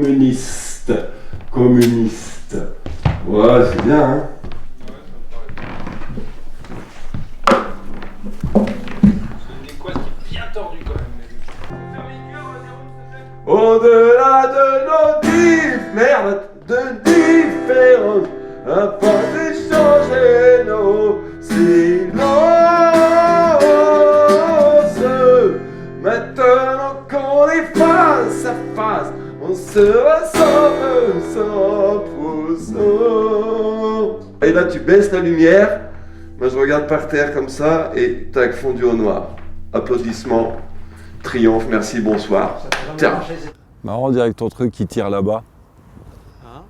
communiste. Communiste. Ouais, c'est bien, hein. C'est une équation qui est bien tordue quand même. Au-delà de nos de différences, afin d'échanger nos silences. Maintenant qu'on est face à face, on se ressemble sans pouce. Et là, tu baisses la lumière. Moi, je regarde par terre comme ça et tac, fondu au noir. Applaudissements, triomphe, merci, bonsoir. Tiens. Marrant, on dirait que ton truc il tire là-bas. Hein?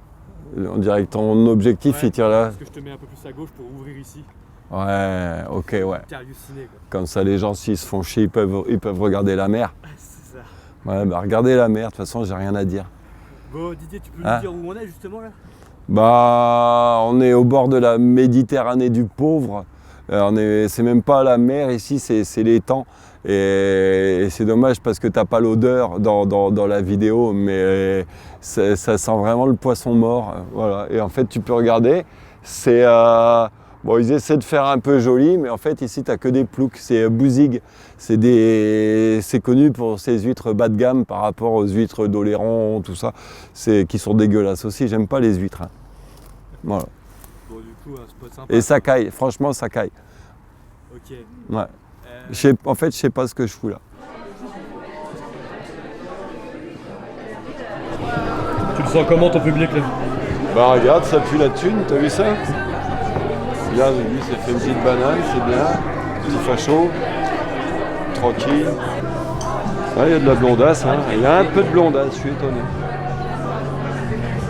On dirait que ton objectif il tire là. Parce que je te mets un peu plus à gauche pour ouvrir ici. Ouais, ok, ouais. T'es halluciné quoi. Comme ça, les gens, s'ils se font chier, ils peuvent regarder la mer. C'est ça. Ouais, bah regardez la mer, de toute façon, j'ai rien à dire. Bon, Didier, tu peux Hein? nous dire où on est justement là? Bah, on est au bord de la Méditerranée du pauvre. C'est même pas la mer ici, c'est l'étang. Et c'est dommage parce que t'as pas l'odeur dans la vidéo, mais ça sent vraiment le poisson mort. Voilà. Et en fait, tu peux regarder. Bon, ils essaient de faire un peu joli, mais en fait, ici, t'as que des ploucs. C'est Bouzigues. C'est connu pour ses huîtres bas de gamme par rapport aux huîtres d'Oléron, tout ça, qui sont dégueulasses aussi. J'aime pas les huîtres. Hein. Voilà. Bon, du coup, un spot sympa. Et ça caille, franchement, ça caille. Ok. Ouais. En fait, je sais pas ce que je fous là. Tu le sens comment ton public là? Bah regarde, ça pue la thune, t'as vu ça? Regarde, lui, il s'est fait une petite banane, c'est bien. Petit facho, tranquille. Ah, il y a de la blondasse, hein. Il y a un peu de blondasse, je suis étonné.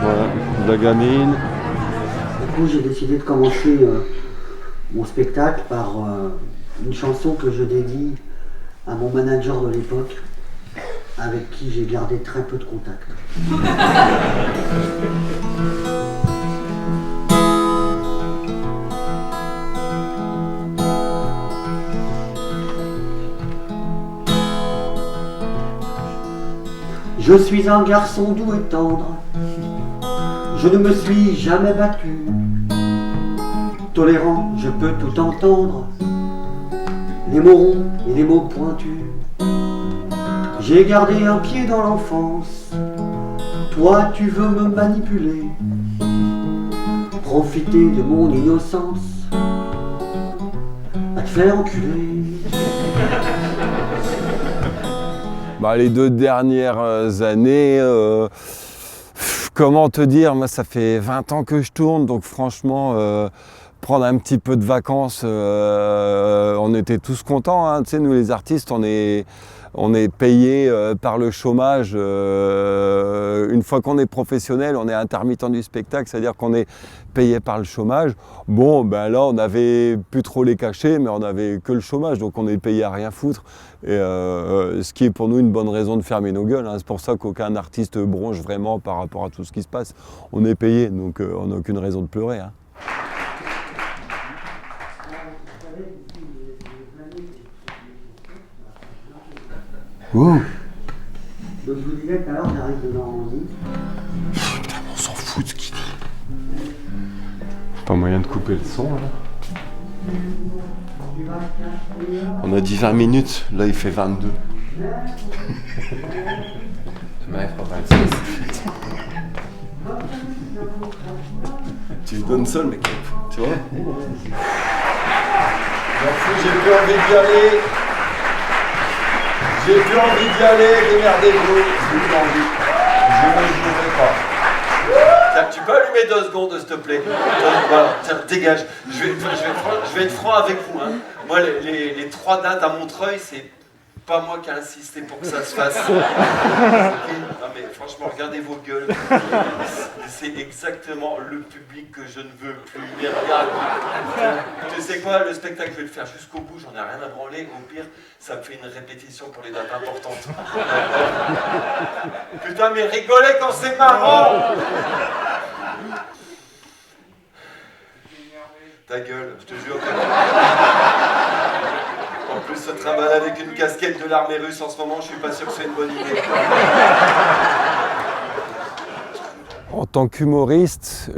Voilà, de la gamine. Du coup, j'ai décidé de commencer mon spectacle par une chanson que je dédie à mon manager de l'époque, avec qui j'ai gardé très peu de contact. Je suis un garçon doux et tendre, je ne me suis jamais battu. Tolérant, je peux tout entendre, les mots ronds et les mots pointus. J'ai gardé un pied dans l'enfance, toi tu veux me manipuler, profiter de mon innocence, à te faire enculer. Bah, les 2 dernières années, comment te dire, moi ça fait 20 ans que je tourne, donc franchement, prendre un petit peu de vacances, on était tous contents, hein. Tu sais, nous les artistes, on est payés par le chômage. Une fois qu'on est professionnel, on est intermittent du spectacle, c'est-à-dire qu'on est payé par le chômage. Bon, ben là, on n'avait plus trop les cachets, mais on n'avait que le chômage, donc on est payé à rien foutre. Et ce qui est pour nous une bonne raison de fermer nos gueules, hein. C'est pour ça qu'aucun artiste bronche vraiment par rapport à tout ce qui se passe. On est payé, donc on n'a aucune raison de pleurer. Hein. Wow. Donc je vous disais tout à l'heure, j'arrive de Normandie. Putain, on s'en fout de ce qu'il dit. Pas moyen de couper le son, là. On a dit 20 minutes, là il fait 22. Demain il fera 26. Tu lui donnes ça le mec, tu vois. J'ai plus envie d'y aller. J'ai plus envie d'y aller, démerdez-vous. J'ai plus envie. Je ne jouerai pas. Tiens, tu peux allumer 2 secondes, s'il te plaît. Voilà, tiens, dégage. Je vais être franc avec vous. Hein. Moi, les 3 dates à Montreuil, c'est pas moi qui ai insisté pour que ça se fasse. Okay. Non mais franchement, regardez vos gueules. C'est exactement le public que je ne veux plus. Mais regarde, tu sais quoi, le spectacle, je vais le faire jusqu'au bout, j'en ai rien à branler. Au pire, ça me fait une répétition pour les dates importantes. Putain, mais rigolez quand c'est marrant. Ta gueule, je te jure que... En plus, se trimballer avec une casquette de l'armée russe en ce moment, je suis pas sûr que c'est une bonne idée. En tant qu'humoriste,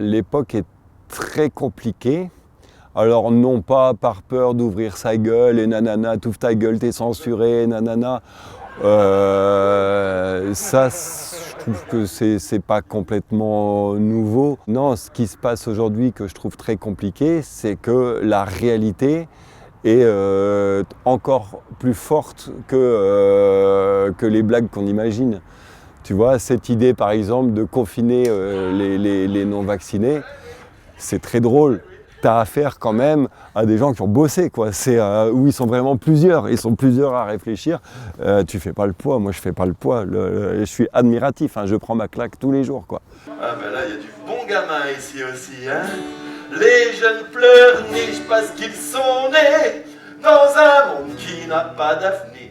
l'époque est très compliquée. Alors non pas par peur d'ouvrir sa gueule et nanana, t'ouvres ta gueule, t'es censuré, nanana. Ça, je trouve que c'est pas complètement nouveau. Non, ce qui se passe aujourd'hui que je trouve très compliqué, c'est que la réalité est encore plus forte que les blagues qu'on imagine. Tu vois, cette idée par exemple de confiner les non-vaccinés, c'est très drôle. Tu as affaire quand même à des gens qui ont bossé, quoi. C'est où ils sont vraiment plusieurs. Ils sont plusieurs à réfléchir. Tu fais pas le poids, moi je fais pas le poids. Je suis admiratif, hein. Je prends ma claque tous les jours, quoi. Ah ben là, il y a du bon gamin ici aussi, hein. Les jeunes pleurnichent parce qu'ils sont nés dans un monde qui n'a pas d'avenir.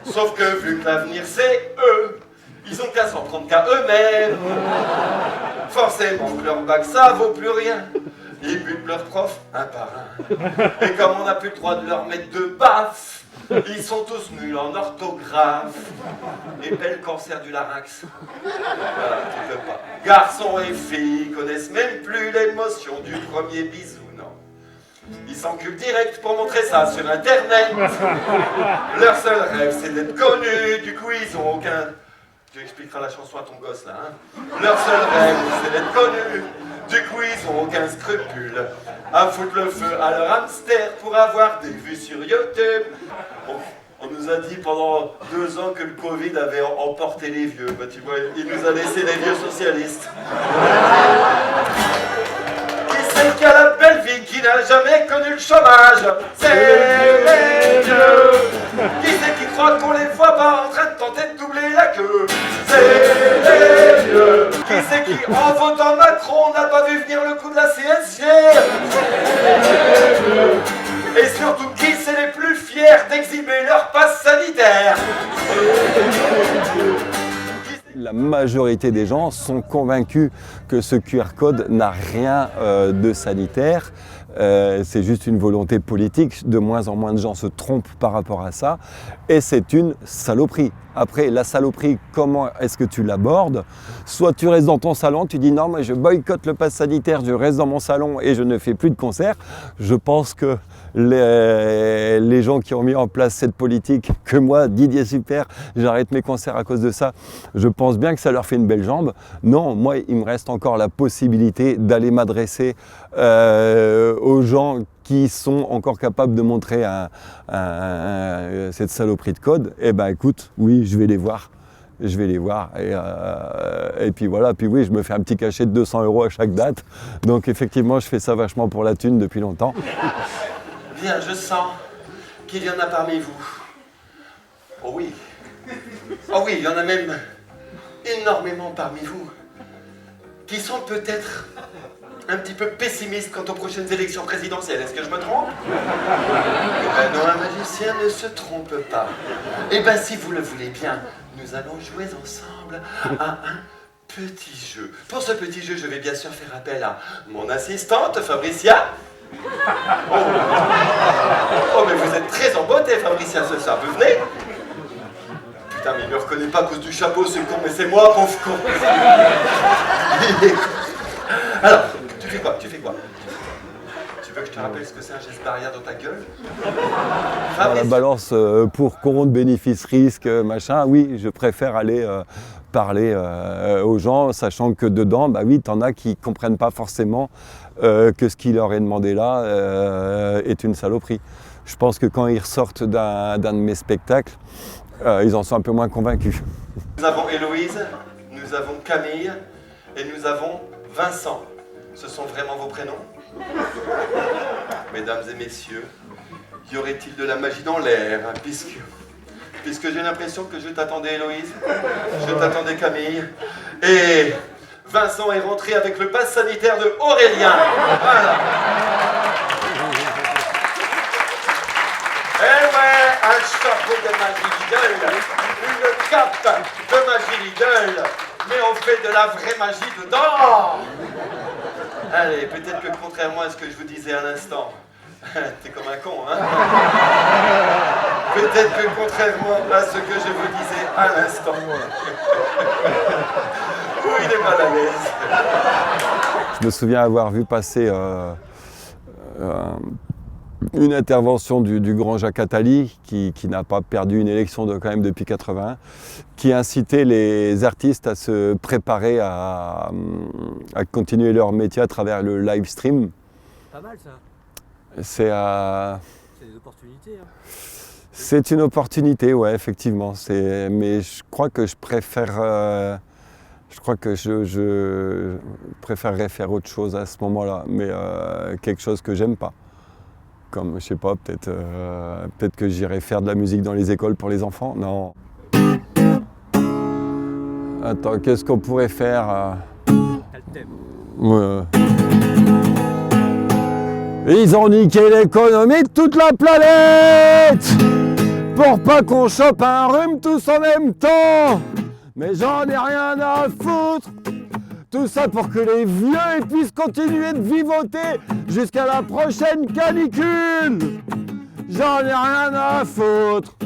Sauf que vu que l'avenir c'est eux, ils ont qu'à s'en prendre qu'à eux-mêmes. Forcément que leur bac ça vaut plus rien. Ils butent leurs profs un par un. Et comme on n'a plus le droit de leur mettre de baffe, ils sont tous nuls en orthographe. Et paient le cancer du larynx. Voilà, tu peux pas. Garçons et filles connaissent même plus l'émotion du premier bisou, non. Ils s'enculent direct pour montrer ça sur internet. Leur seul rêve c'est d'être connus, du coup ils ont aucun... Tu expliqueras la chanson à ton gosse là, hein. Leur seul rêve c'est d'être connus. Du coup, ils ont aucun scrupule à foutre le feu à leur hamster pour avoir des vues sur YouTube. On nous a dit pendant 2 ans que le Covid avait emporté les vieux. Bah, tu vois, il nous a laissé les vieux socialistes. Qui c'est qui a la belle vie, qui n'a jamais connu le chômage? C'est les vieux. Qui c'est qui croit qu'on les voit pas en train de tenter de doubler la queue? C'est les vieux. Qui c'est qui, en votant Macron, n'a pas vu venir le coup de la CSG? Et surtout, qui c'est les plus fiers d'exhiber leur passe sanitaire? La majorité des gens sont convaincus que ce QR code n'a rien de sanitaire. C'est juste une volonté politique. De moins en moins de gens se trompent par rapport à ça. Et c'est une saloperie. Après, la saloperie, comment est-ce que tu l'abordes? Soit tu restes dans ton salon, tu dis non, moi je boycotte le pass sanitaire, je reste dans mon salon et je ne fais plus de concerts. Je pense que les gens qui ont mis en place cette politique, que moi, Didier Super, j'arrête mes concerts à cause de ça, je pense bien que ça leur fait une belle jambe. Non, moi, il me reste encore la possibilité d'aller m'adresser aux gens qui sont encore capables de montrer cette saloperie de code. Eh ben écoute, oui, je vais les voir. Je vais les voir et puis voilà, puis oui, je me fais un petit cachet de 200 € à chaque date. Donc effectivement, je fais ça vachement pour la thune depuis longtemps. Bien, je sens qu'il y en a parmi vous. Oh oui. Oh oui, il y en a même énormément parmi vous qui sont peut-être un petit peu pessimistes quant aux prochaines élections présidentielles. Est-ce que je me trompe? Eh ben non, un magicien ne se trompe pas. Eh ben si vous le voulez bien, nous allons jouer ensemble à un petit jeu. Pour ce petit jeu, je vais bien sûr faire appel à mon assistante, Fabricia. Oh, mais vous êtes très en beauté, Fabricia, ce soir. Vous venez? Putain, mais il me reconnaît pas à cause du chapeau, ce con, mais c'est moi, pauvre con. Alors, tu fais quoi? Tu veux que je te rappelle ce que c'est un geste barrière dans ta gueule? Dans la balance pour compte, bénéfice, risque, machin, oui, je préfère aller parler aux gens, sachant que dedans, bah oui, t'en as qui comprennent pas forcément que ce qui leur est demandé là est une saloperie. Je pense que quand ils ressortent d'un de mes spectacles, ils en sont un peu moins convaincus. Nous avons Héloïse, nous avons Camille et nous avons Vincent. Ce sont vraiment vos prénoms? Mesdames et messieurs, y aurait-il de la magie dans l'air, hein, puisque j'ai l'impression que je t'attendais Héloïse, je t'attendais Camille, et Vincent est rentré avec le pass sanitaire de Aurélien. Voilà. Eh ouais, un chapeau de magie Lidl, une cape de magie Lidl, mais on fait de la vraie magie dedans. Allez, peut-être que contrairement à ce que je vous disais à l'instant, t'es comme un con, hein? Peut-être que contrairement à ce que je vous disais À l'instant. Oui, il est mal à l'aise. Je me souviens avoir vu passer une intervention du grand Jacques Attali, qui n'a pas perdu une élection quand même depuis 81, qui incitait les artistes à se préparer à continuer leur métier à travers le live stream. Pas mal ça. C'est des opportunités. Hein. C'est une opportunité, ouais, effectivement. Mais je crois que je préfère. Je crois que je préférerais faire autre chose à ce moment-là, mais quelque chose que j'aime pas. Comme, je sais pas, peut-être que j'irais faire de la musique dans les écoles pour les enfants. Non. Attends, qu'est-ce qu'on pourrait faire T'as le thème. Ouais. Ils ont niqué l'économie de toute la planète pour pas qu'on chope un rhume tous en même temps. Mais j'en ai rien à foutre. Tout ça pour que les vieux puissent continuer de vivoter jusqu'à la prochaine canicule. J'en ai rien à foutre.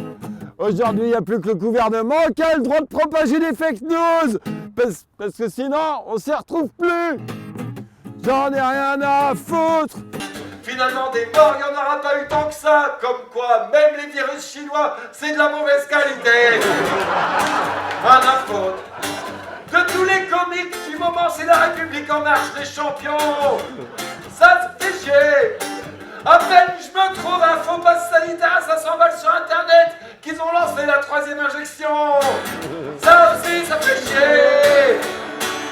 Aujourd'hui, il n'y a plus que le gouvernement qui a le droit de propager des fake news. Parce que sinon, on s'y retrouve plus. J'en ai rien à foutre. Finalement, des morts, il n'y en aura pas eu tant que ça. Comme quoi, même les virus chinois, c'est de la mauvaise qualité. Rien à foutre. De tous les comiques du moment, c'est la République en marche, les champions. Ça se fait chier. À peine je me trouve un faux pass sanitaire à 500 balles sur internet qu'ils ont lancé la 3e injection. Ça aussi, ça fait chier.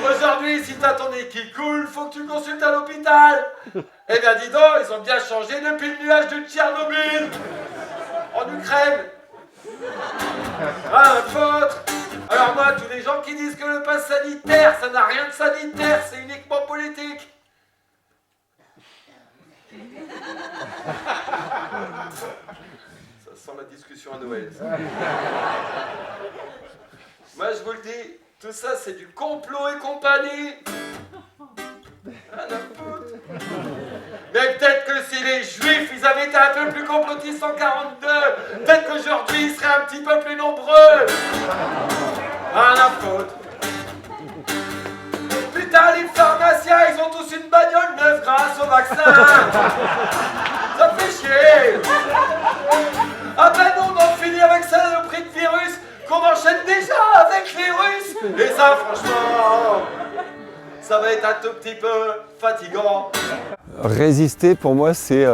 Aujourd'hui, si t'as ton nez qui coule, faut que tu consultes à l'hôpital. Eh bien dis donc, ils ont bien changé depuis le nuage de Tchernobyl. En Ukraine. Ah, faute. Alors moi, tous les gens qui disent que le pass sanitaire, ça n'a rien de sanitaire, c'est uniquement politique. Ça sent la discussion à Noël. Ça. Moi, je vous le dis, tout ça, c'est du complot et compagnie. Mais peut-être que si les juifs, ils avaient été un peu plus complotistes en 42, peut-être qu'aujourd'hui, ils seraient un petit peu plus nombreux. Rien à foutre. Putain, les pharmaciens, ils ont tous une bagnole neuve grâce au vaccin. Ça fait chier. Ah ben non, on en finit avec ça, le prix de virus, qu'on enchaîne déjà avec les Russes. Et ça, franchement, ça va être un tout petit peu fatigant. Résister, pour moi, c'est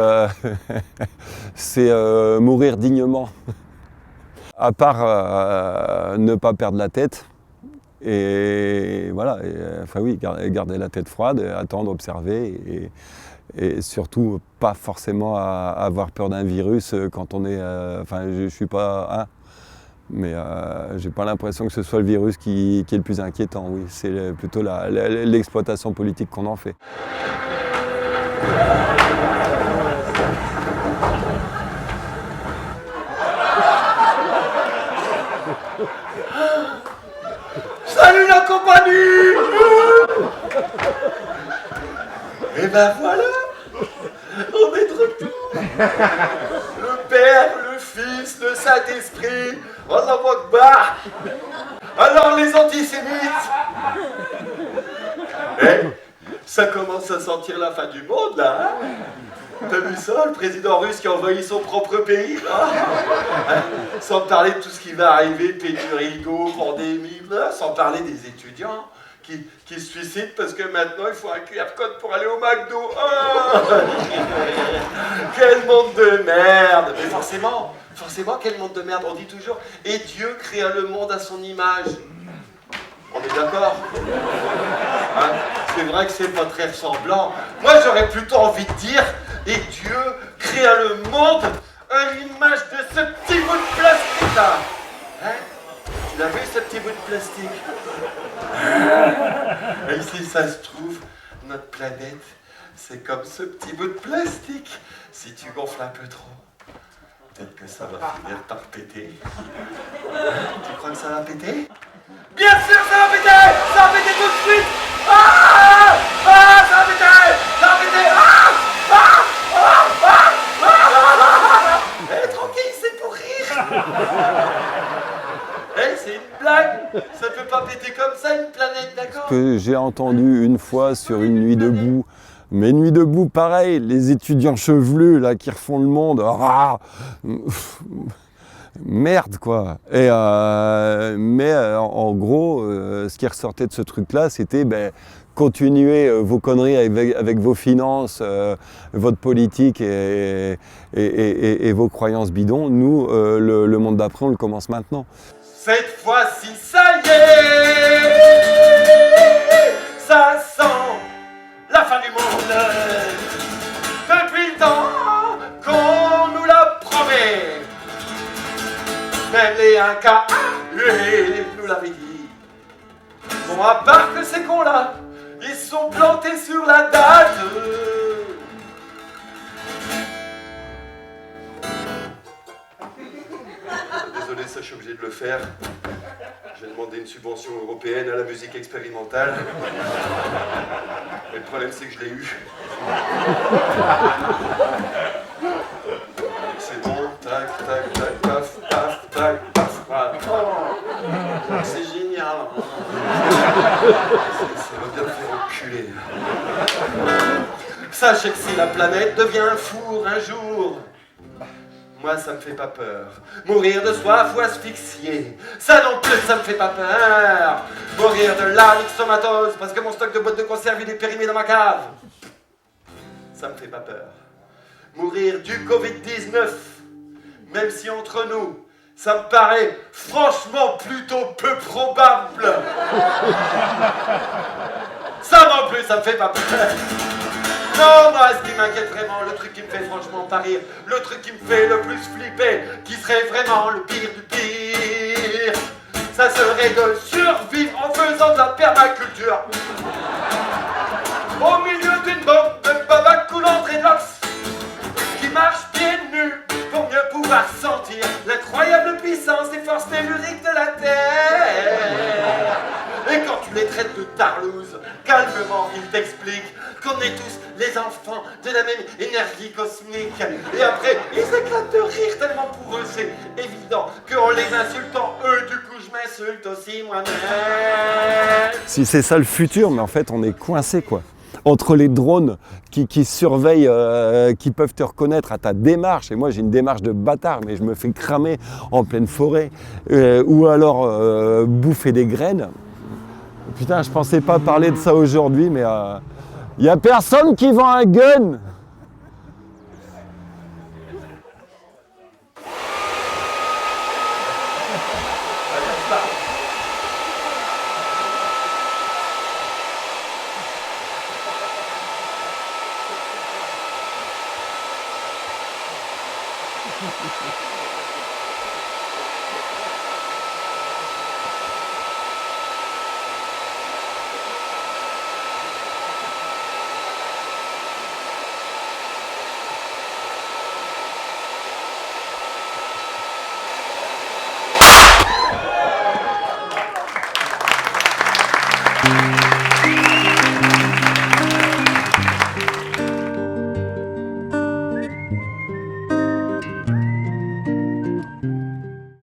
mourir dignement. À part ne pas perdre la tête. Et voilà, enfin oui, garder la tête froide, attendre, observer et surtout pas forcément avoir peur d'un virus quand on est... Enfin, je suis pas... Hein, mais j'ai pas l'impression que ce soit le virus qui est le plus inquiétant, oui. C'est plutôt l'exploitation politique qu'on en fait. Salut la compagnie. Et ben voilà, on est de retour. Le Père, le Fils, le Saint-Esprit, Allah Akbar. Alors les antisémites. Ça commence à sentir la fin du monde là, hein? T'as vu ça, le président russe qui a envahi son propre pays là, hein? Sans parler de tout ce qui va arriver, pénurie d'eau, pandémie, là, sans parler des étudiants qui se suicident parce que maintenant il faut un QR code pour aller au McDo. Oh quel monde de merde. Mais forcément, quel monde de merde. On dit toujours, et Dieu créa le monde à son image. On est d'accord, hein? C'est vrai que c'est pas très ressemblant. Moi j'aurais plutôt envie de dire, et Dieu créa le monde à l'image de ce petit bout de plastique là. Hein? Tu l'as vu ce petit bout de plastique? Et si ça se trouve, notre planète, c'est comme ce petit bout de plastique. Si tu gonfles un peu trop, peut-être que ça va finir par péter. Tu crois que ça va péter? Bien sûr, ça va péter! Ça va péter tout de suite! Ah! Ah! Ça va péter! Ça va péter! Ah! Ah! Ah! Ah! Ah! Tranquille, c'est pour rire! C'est une que j'ai entendu une fois sur une nuit debout. Mais nuit debout, pareil, les étudiants chevelus là qui refont le monde. Ah, merde quoi. Et en gros, ce qui ressortait de ce truc-là, c'était continuez vos conneries avec vos finances, votre politique et vos croyances bidons. Nous, le monde d'après, on le commence maintenant. Cette fois-ci, ça y est, ça sent la fin du monde. Depuis le temps qu'on nous l'a promet, même les Incas nous l'avaient dit. Bon, à part que ces cons-là, ils sont plantés sur la date. Désolé, ça je suis obligé de le faire. J'ai demandé une subvention européenne à la musique expérimentale. Et le problème c'est que je l'ai eu. C'est bon, tac, tac, tac, paf, paf, tac, paf, voilà. Oh, c'est génial. Ça va bien me faire enculer. Sachez que si la planète devient un four un jour, moi, ça me fait pas peur. Mourir de soif ou asphyxier, ça non plus, ça me fait pas peur. Mourir de la myxomatose parce que mon stock de boîtes de conserve il est périmé dans ma cave, ça me fait pas peur. Mourir du Covid-19, même si entre nous, ça me paraît franchement plutôt peu probable. Ça non plus, ça me fait pas peur. Non, moi, ce qui m'inquiète vraiment, le truc qui me fait franchement pas rire, le truc qui me fait le plus flipper, qui serait vraiment le pire du pire, ça serait de survivre en faisant de la permaculture. Au milieu d'une bande de babas coulantes et d'ox qui marchent pieds nus pour mieux pouvoir sentir l'incroyable puissance des forces telluriques de la Terre. Et quand tu les traites de tarlouse, calmement, ils t'expliquent qu'on est tous les enfants de la même énergie cosmique. Et après, ils éclatent de rire tellement pour eux, c'est évident qu'en les insultant, eux, du coup, je m'insulte aussi moi-même. Si c'est ça le futur, mais en fait, on est coincé quoi. Entre les drones qui surveillent, qui peuvent te reconnaître à ta démarche, et moi j'ai une démarche de bâtard, mais je me fais cramer en pleine forêt, ou alors bouffer des graines. Putain, je pensais pas parler de ça aujourd'hui, mais y a personne qui vend un gun.